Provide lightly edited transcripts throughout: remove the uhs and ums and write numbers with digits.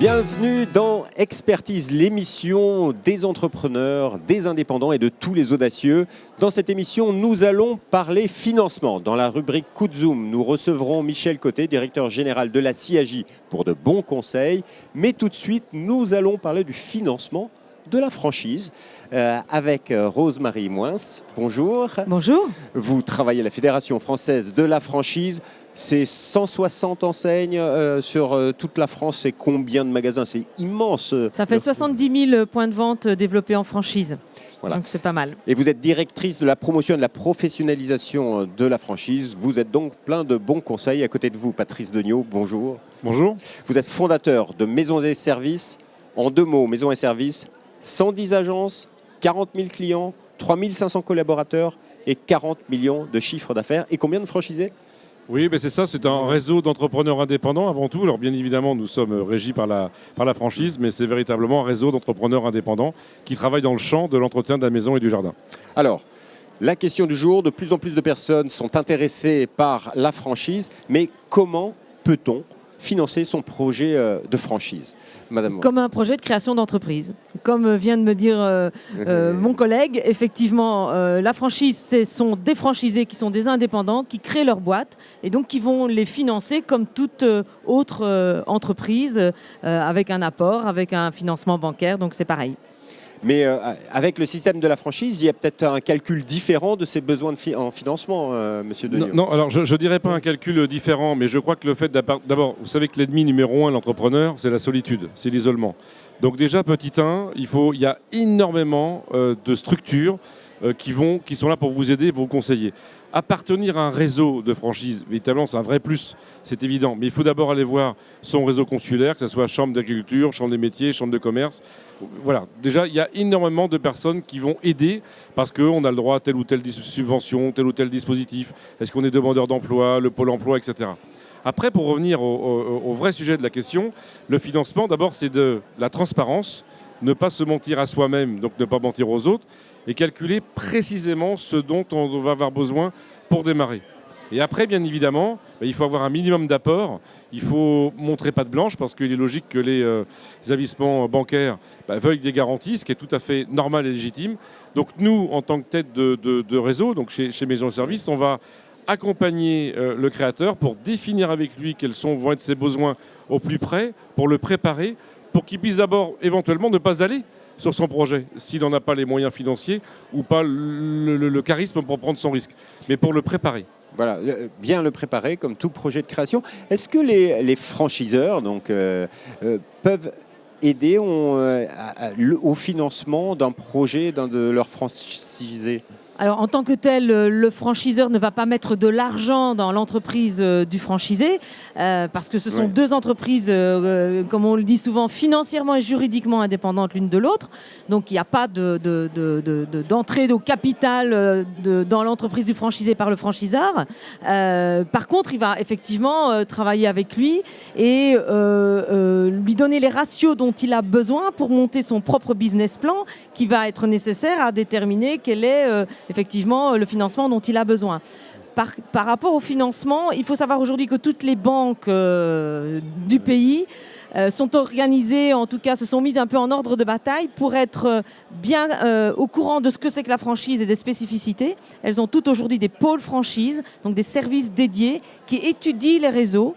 Bienvenue dans Expertise, l'émission des entrepreneurs, des indépendants et de tous les audacieux. Dans cette émission, nous allons parler financement. Dans la rubrique Coup de Zoom, nous recevrons Michel Côté, directeur général de la CIAJ, pour de bons conseils. Mais tout de suite, nous allons parler du financement de la franchise avec Rose-Marie Moins. Bonjour. Bonjour. Vous travaillez à la Fédération française de la franchise. C'est 160 enseignes sur toute la France. C'est combien de magasins? C'est immense. Ça fait 70 000 points de vente développés en franchise. Voilà. Donc c'est pas mal. Et vous êtes directrice de la promotion et de la professionnalisation de la franchise. Vous êtes donc plein de bons conseils. À côté de vous, Patrice Degnaud, bonjour. Bonjour. Vous êtes fondateur de Maisons et Services. En deux mots, Maisons et Services, 110 agences, 40 000 clients, 3 500 collaborateurs et 40 millions de chiffres d'affaires. Et combien de franchisés ? Oui, c'est ça, c'est un réseau d'entrepreneurs indépendants avant tout. Alors bien évidemment, nous sommes régis par la franchise, mais c'est véritablement un réseau d'entrepreneurs indépendants qui travaillent dans le champ de l'entretien de la maison et du jardin. Alors, la question du jour, de plus en plus de personnes sont intéressées par la franchise, mais comment peut-on financer son projet de franchise, Madame Comme un projet de création d'entreprise. Comme vient de me dire mon collègue, effectivement, la franchise, ce sont des franchisés qui sont des indépendants, qui créent leur boîte et donc qui vont les financer comme toute autre entreprise, avec un apport, avec un financement bancaire, donc c'est pareil. Mais avec le système de la franchise, il y a peut-être un calcul différent de ses besoins en financement, Monsieur Degnaud. Non, alors je ne dirais pas un calcul différent, mais je crois que le fait d'abord, vous savez que l'ennemi numéro 1 de l'entrepreneur, c'est la solitude, c'est l'isolement. Donc déjà, petit 1, il y a énormément de structures qui sont là pour vous aider, vous conseiller. Appartenir à un réseau de franchise, véritablement, c'est un vrai plus, c'est évident. Mais il faut d'abord aller voir son réseau consulaire, que ce soit chambre d'agriculture, chambre des métiers, chambre de commerce. Voilà, déjà, il y a énormément de personnes qui vont aider parce qu'on a le droit à telle ou telle subvention, tel ou tel dispositif. Est-ce qu'on est demandeur d'emploi, le pôle emploi, etc. Après, pour revenir au vrai sujet de la question, le financement, d'abord, c'est de la transparence, ne pas se mentir à soi-même, donc ne pas mentir aux autres, et calculer précisément ce dont on va avoir besoin pour démarrer. Et après, bien évidemment, il faut avoir un minimum d'apport. Il faut montrer patte blanche parce qu'il est logique que les établissements bancaires veuillent des garanties, ce qui est tout à fait normal et légitime. Donc nous, en tant que tête de réseau, donc chez Maisons et Services, on va accompagner le créateur pour définir avec lui quels vont être ses besoins au plus près, pour le préparer, pour qu'il puisse d'abord éventuellement ne pas aller sur son projet, s'il n'en a pas les moyens financiers ou pas le charisme pour prendre son risque, mais pour le préparer. Voilà, bien le préparer comme tout projet de création. Est-ce que les franchiseurs peuvent aider au financement d'un projet d'un de leurs franchisés ? Alors, en tant que tel, le franchiseur ne va pas mettre de l'argent dans l'entreprise du franchisé parce que ce sont deux entreprises, comme on le dit souvent, financièrement et juridiquement indépendantes l'une de l'autre. Donc, il n'y a pas d'entrée au capital dans l'entreprise du franchisé par le franchiseur. Par contre, il va effectivement travailler avec lui et lui donner les ratios dont il a besoin pour monter son propre business plan qui va être nécessaire à déterminer quel est effectivement le financement dont il a besoin. Par rapport au financement, il faut savoir aujourd'hui que toutes les banques du pays sont organisées, en tout cas se sont mises un peu en ordre de bataille pour être bien au courant de ce que c'est que la franchise et des spécificités. Elles ont toutes aujourd'hui des pôles franchises, donc des services dédiés qui étudient les réseaux.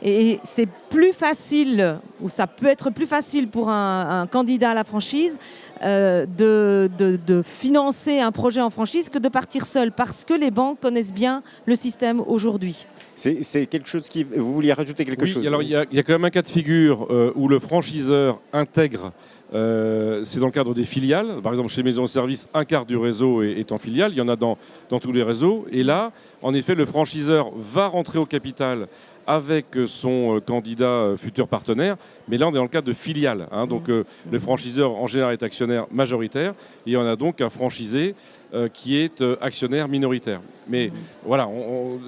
Et c'est plus facile, ou ça peut être plus facile pour un candidat à la franchise de financer un projet en franchise que de partir seul, parce que les banques connaissent bien le système aujourd'hui. C'est quelque chose qui... Vous vouliez rajouter quelque chose ? Alors il y a quand même un cas de figure où le franchiseur intègre, c'est dans le cadre des filiales. Par exemple, chez Maisons et Services, un quart du réseau est en filiale. Il y en a dans tous les réseaux. Et là, en effet, le franchiseur va rentrer au capital avec son candidat futur partenaire, mais là on est dans le cadre de filiale, donc le franchiseur en général est actionnaire majoritaire et on a donc un franchisé qui est actionnaire minoritaire. Mais voilà,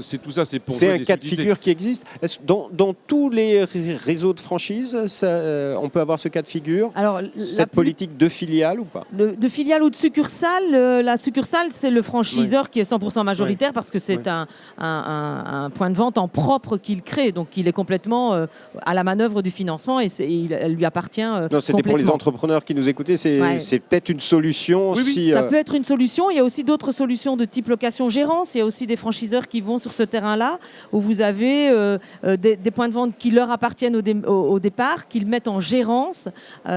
c'est tout ça, c'est pour... C'est un cas de figure qui existe. Dans tous les réseaux de franchise, on peut avoir ce cas de figure? Alors, cette politique de filiale ou pas? De filiale ou de succursale, la succursale, c'est le franchiseur qui est 100% majoritaire parce que c'est un point de vente en propre qu'il crée. Donc, il est complètement à la manœuvre du financement et elle lui appartient Non, c'était pour les entrepreneurs qui nous écoutaient. C'est peut-être une solution. Oui, ça peut être une solution. Il y a aussi d'autres solutions de type location-gérance. Il y a aussi des franchiseurs qui vont sur ce terrain-là où vous avez des points de vente qui leur appartiennent au départ, qu'ils mettent en gérance, qui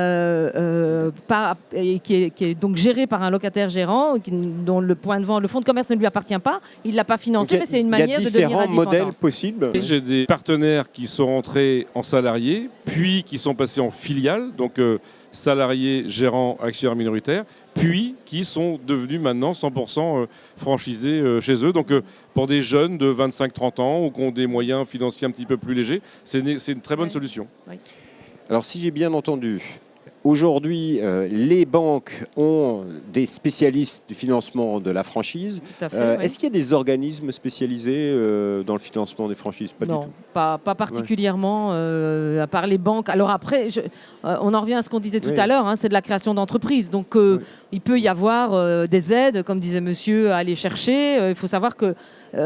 est donc géré par un locataire gérant, dont le point de vente, le fonds de commerce ne lui appartient pas. Il ne l'a pas financé, mais c'est une manière de devenir indépendant. Il y a différents modèles possibles. J'ai des partenaires qui sont rentrés en salariés, puis qui sont passés en filiale, donc salariés, gérants, actionnaires minoritaires, puis qui sont devenus maintenant 100% franchisés chez eux. Donc pour des jeunes de 25-30 ans ou qui ont des moyens financiers un petit peu plus légers, c'est une très bonne solution. Oui. Alors si j'ai bien entendu, aujourd'hui, les banques ont des spécialistes du financement de la franchise. Tout à fait, oui. Est-ce qu'il y a des organismes spécialisés dans le financement des franchises? Pas non, du tout. Pas particulièrement, à part les banques. Alors après, on en revient à ce qu'on disait tout à l'heure, c'est de la création d'entreprises. Donc il peut y avoir des aides, comme disait monsieur, à aller chercher. Il faut savoir que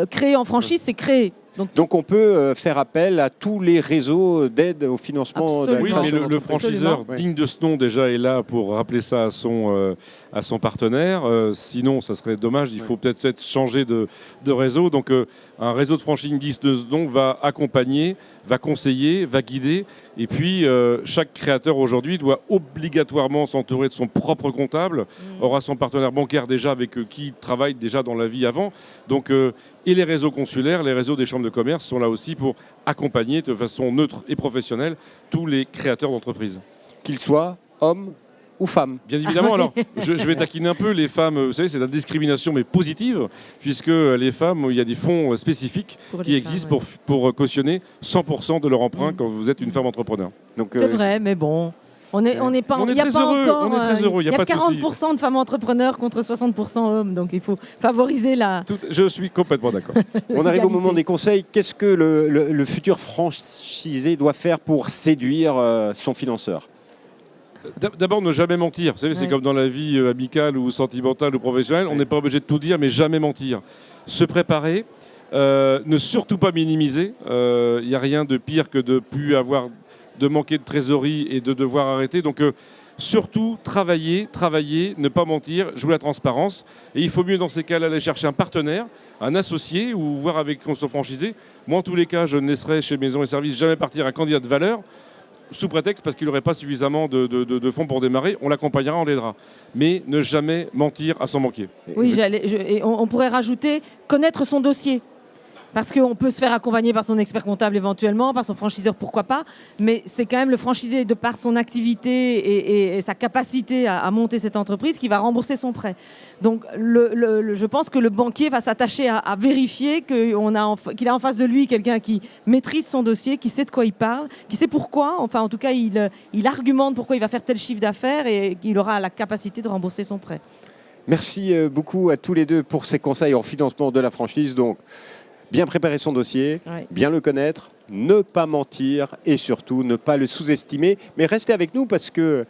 créer en franchise, c'est créer. Donc on peut faire appel à tous les réseaux d'aide au financement de la Oui, création mais le franchiseur digne de ce nom déjà est là pour rappeler ça à son partenaire. Sinon, ça serait dommage. Il faut peut-être changer de réseau. Donc un réseau de franchising digne de ce nom va accompagner, va conseiller, va guider. Et puis chaque créateur aujourd'hui doit obligatoirement s'entourer de son propre comptable, aura son partenaire bancaire déjà avec qui il travaille déjà dans la vie avant. Donc et les réseaux consulaires, les réseaux des chambres de commerce sont là aussi pour accompagner de façon neutre et professionnelle tous les créateurs d'entreprises. Qu'ils soient hommes ou femmes. Bien évidemment, alors je vais taquiner un peu les femmes, vous savez, c'est de la discrimination mais positive, puisque les femmes, il y a des fonds spécifiques qui existent pour cautionner 100% de leur emprunt quand vous êtes une femme entrepreneur. C'est vrai, mais bon... On est pas on est très heureux, il y a 40% de femmes entrepreneurs contre 60% hommes, donc il faut favoriser la... Je suis complètement d'accord. On arrive au moment des conseils. Qu'est-ce que le futur franchisé doit faire pour séduire son financeur? D'abord, ne jamais mentir. Vous savez, c'est comme dans la vie amicale ou sentimentale ou professionnelle. On n'est pas obligé de tout dire, mais jamais mentir. Se préparer, ne surtout pas minimiser. Il n'y a rien de pire que de manquer de trésorerie et de devoir arrêter. Donc, surtout, travailler, ne pas mentir, jouer la transparence. Et il faut mieux, dans ces cas-là, aller chercher un partenaire, un associé ou voir avec son franchisé. Moi, en tous les cas, je ne laisserai chez Maisons et Services jamais partir un candidat de valeur sous prétexte parce qu'il n'aurait pas suffisamment de fonds pour démarrer. On l'accompagnera, on l'aidera. Mais ne jamais mentir à son banquier. Oui, et on pourrait rajouter connaître son dossier. Parce qu'on peut se faire accompagner par son expert comptable éventuellement, par son franchiseur, pourquoi pas. Mais c'est quand même le franchisé, de par son activité et sa capacité à monter cette entreprise, qui va rembourser son prêt. Donc je pense que le banquier va s'attacher à vérifier qu'il a en face de lui quelqu'un qui maîtrise son dossier, qui sait de quoi il parle, qui sait pourquoi. Enfin, en tout cas, il argumente pourquoi il va faire tel chiffre d'affaires et qu'il aura la capacité de rembourser son prêt. Merci beaucoup à tous les deux pour ces conseils en financement de la franchise. Donc, bien préparer son dossier, bien le connaître, ne pas mentir et surtout ne pas le sous-estimer. Mais restez avec nous parce que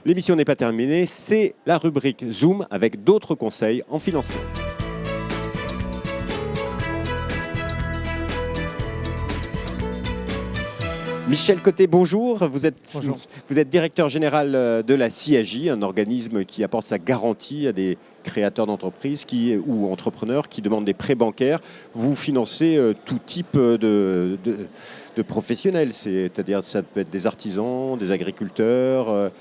l'émission n'est pas terminée. C'est la rubrique Zoom avec d'autres conseils en financement. Michel Côté, bonjour. Vous êtes directeur général de la CIAJ, un organisme qui apporte sa garantie à des créateurs d'entreprises ou entrepreneurs qui demandent des prêts bancaires. Vous financez tout type de professionnels, c'est-à-dire ça peut être des artisans, des agriculteurs,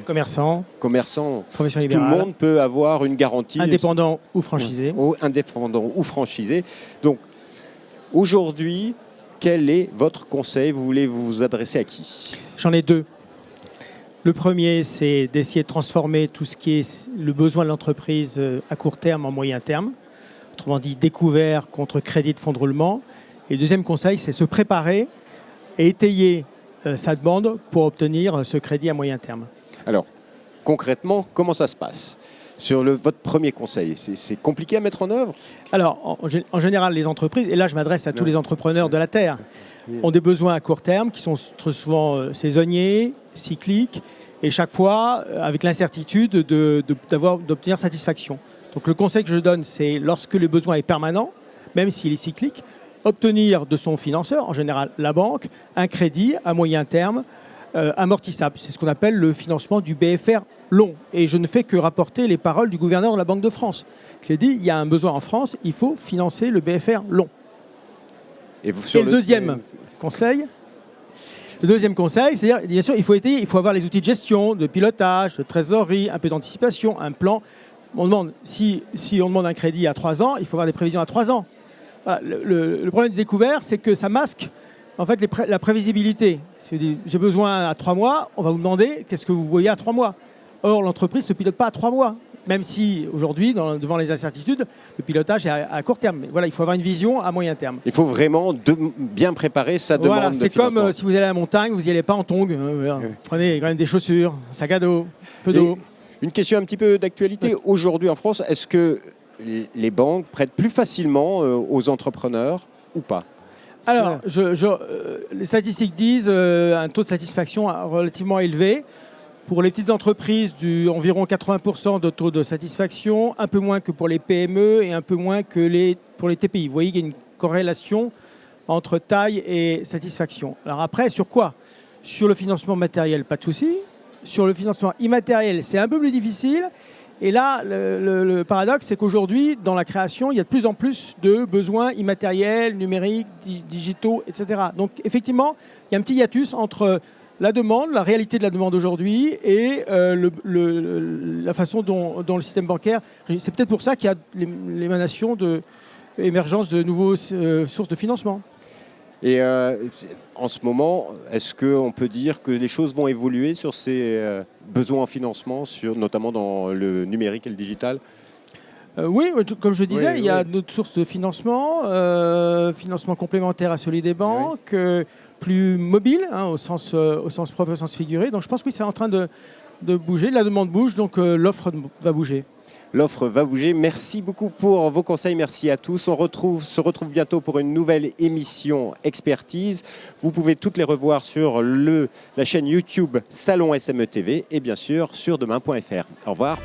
commerçants, profession libérale. Tout le monde peut avoir une garantie. Indépendant ou franchisé. Indépendant ou franchisé. Donc aujourd'hui, quel est votre conseil? Vous voulez vous adresser à qui? J'en ai deux. Le premier, c'est d'essayer de transformer tout ce qui est le besoin de l'entreprise à court terme en moyen terme. Autrement dit, découvert contre crédit de fonds de roulement. Et le deuxième conseil, c'est se préparer et étayer sa demande pour obtenir ce crédit à moyen terme. Alors, concrètement, comment ça se passe? Sur votre premier conseil, c'est compliqué à mettre en œuvre? Alors, en général, les entreprises, et là je m'adresse à tous les entrepreneurs de la Terre, ont des besoins à court terme qui sont très souvent saisonniers, cycliques, et chaque fois avec l'incertitude d'obtenir satisfaction. Donc le conseil que je donne, c'est lorsque le besoin est permanent, même s'il est cyclique, obtenir de son financeur, en général la banque, un crédit à moyen terme amortissable. C'est ce qu'on appelle le financement du BFR long. Et je ne fais que rapporter les paroles du gouverneur de la Banque de France, qui a dit il y a un besoin en France, il faut financer le BFR long. Et le deuxième conseil, c'est-à-dire, bien sûr, il faut avoir les outils de gestion, de pilotage, de trésorerie, un peu d'anticipation, un plan. On demande, si on demande un crédit à 3 ans, il faut avoir des prévisions à 3 ans. Voilà, le problème de découvert, c'est que ça masque en fait la prévisibilité. J'ai besoin à 3 mois, on va vous demander qu'est-ce que vous voyez à 3 mois. Or, l'entreprise ne se pilote pas à 3 mois. Même si aujourd'hui, devant les incertitudes, le pilotage est à court terme. Mais voilà, il faut avoir une vision à moyen terme. Il faut vraiment bien préparer sa demande de financement. C'est comme si vous allez à la montagne, vous n'y allez pas en tongs. Prenez quand même des chaussures, un sac à dos, un peu d'eau. Une question un petit peu d'actualité. Aujourd'hui en France, est-ce que les banques prêtent plus facilement aux entrepreneurs ou pas? Alors, les statistiques disent un taux de satisfaction relativement élevé. Pour les petites entreprises, environ 80% de taux de satisfaction, un peu moins que pour les PME et un peu moins que pour les TPI. Vous voyez qu'il y a une corrélation entre taille et satisfaction. Alors après, sur quoi? Sur le financement matériel, pas de souci. Sur le financement immatériel, c'est un peu plus difficile. Et là, le paradoxe, c'est qu'aujourd'hui, dans la création, il y a de plus en plus de besoins immatériels, numériques, digitaux, etc. Donc effectivement, il y a un petit hiatus entre la demande, la réalité de la demande aujourd'hui et la façon dont le système bancaire... C'est peut-être pour ça qu'il y a l'émanation l'émergence de nouveaux sources de financement. Et en ce moment, est-ce qu'on peut dire que les choses vont évoluer sur ces besoins en financement, notamment dans le numérique et le digital? Oui, comme je disais, il y a d'autres sources de financement, financement complémentaire à celui des banques, plus mobile, au sens propre, au sens figuré. Donc je pense que c'est en train de bouger. La demande bouge, donc l'offre va bouger. L'offre va bouger. Merci beaucoup pour vos conseils. Merci à tous. On se retrouve bientôt pour une nouvelle émission Expertise. Vous pouvez toutes les revoir sur la chaîne YouTube Salon SME TV et bien sûr sur demain.fr. Au revoir.